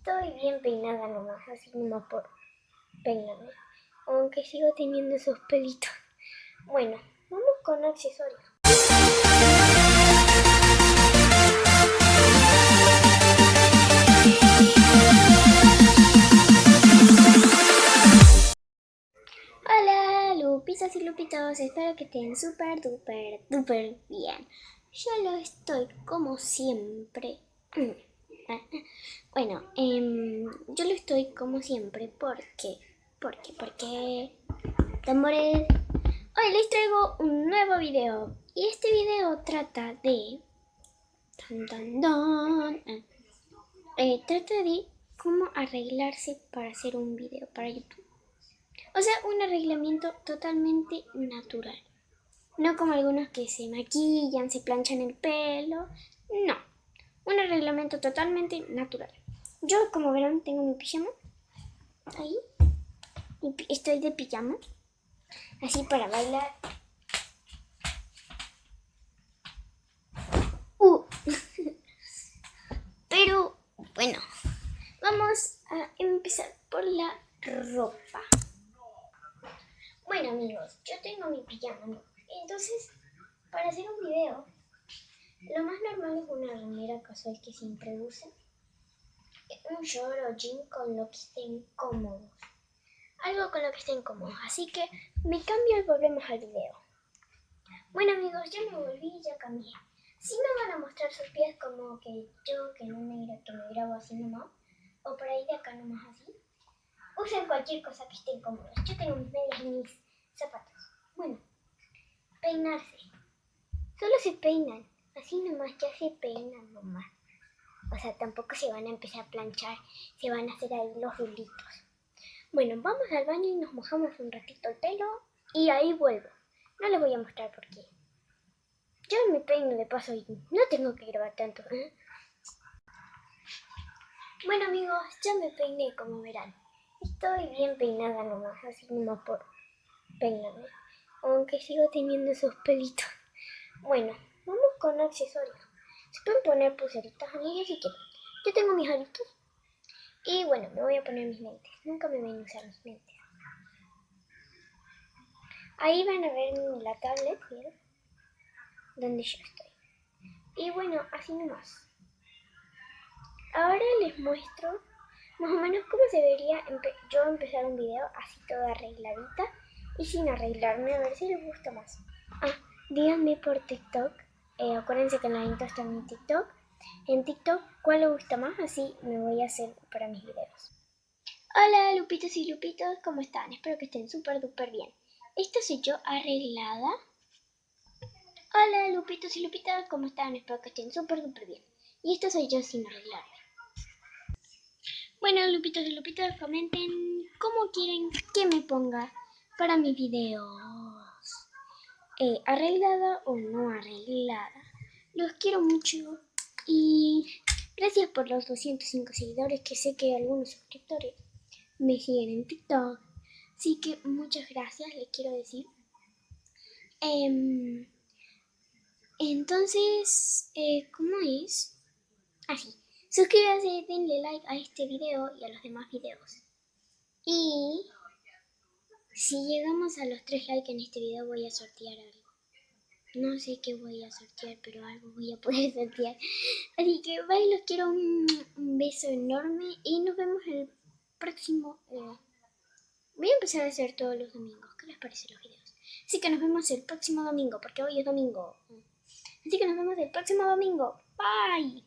Estoy bien peinada nomás, así nomás por peinarme. Aunque sigo teniendo esos pelitos. Bueno, vamos con accesorios. Hola lupitas y lupitos, espero que estén súper duper bien. Yo lo estoy como siempre. Bueno, yo lo estoy como siempre porque tambores. Hoy les traigo un nuevo video y este video trata de trata de cómo arreglarse para hacer un video para YouTube. O sea, un arreglamiento totalmente natural. No como algunos que se maquillan, se planchan el pelo. No, un arreglamiento totalmente natural. Yo, como verán, tengo mi pijama. Ahí. Estoy de pijama. Así para bailar. Pero, bueno, vamos a empezar por la ropa. Bueno, amigos, yo tengo mi pijama, ¿no? Entonces, para hacer un video, lo más normal es una remera casual que siempre use, un short o jean con lo que estén cómodos, algo con lo que estén cómodos, así que me cambio y volvemos al video. Bueno amigos, ya me volví y ya cambié. Si me van a mostrar sus pies como que no me grabo así nomás, o por ahí de acá nomás así, usen cualquier cosa que estén cómodos. Yo tengo mis medias y mis zapatos. Bueno, peinarse. Solo se peinan, así nomás, ya se peinan nomás. O sea, tampoco se van a empezar a planchar, se van a hacer ahí los rulitos. Bueno, vamos al baño y nos mojamos un ratito el pelo y ahí vuelvo. No les voy a mostrar por qué. Yo me peino de paso y no tengo que grabar tanto. Bueno amigos, ya me peiné como verán. Estoy bien peinada nomás, así nomás por peinarme. Aunque sigo teniendo esos pelitos. Bueno, vamos con accesorios. Se pueden poner pulseritas, anillos si quieren. Yo tengo mis aritos. Y bueno, me voy a poner mis lentes. Nunca me ven usar mis lentes. Ahí van a ver la tablet, ¿bien? Donde yo estoy. Y bueno, así nomás. Ahora les muestro más o menos cómo se vería yo empezar un video así toda arregladita y sin arreglarme, a ver si les gusta más. Díganme por TikTok. Acuérdense que en la intro está mi TikTok. En TikTok, ¿cuál les gusta más? Así me voy a hacer para mis videos. Hola lupitos y lupitos, ¿cómo están? Espero que estén súper duper bien. Esta soy yo arreglada. Hola lupitos y lupitas, ¿cómo están? Espero que estén súper duper bien. Y esta soy yo sin arreglarme. Bueno lupitos y lupitas, comenten cómo quieren que me ponga para mis videos. Arreglada o no arreglada. Los quiero mucho y gracias por los 205 seguidores, que sé que algunos suscriptores me siguen en TikTok. Así que muchas gracias, les quiero decir. Entonces, ¿cómo es? Así. Suscríbanse, denle like a este video y a los demás videos. Y si llegamos a los 3 likes en este video voy a sortear algo. No sé qué voy a sortear, pero algo voy a poder sortear. Así que bye, los quiero, un beso enorme y nos vemos el próximo. Voy a empezar a hacer todos los domingos. ¿Qué les parece los videos? Así que nos vemos el próximo domingo, porque hoy es domingo. Así que nos vemos el próximo domingo. Bye.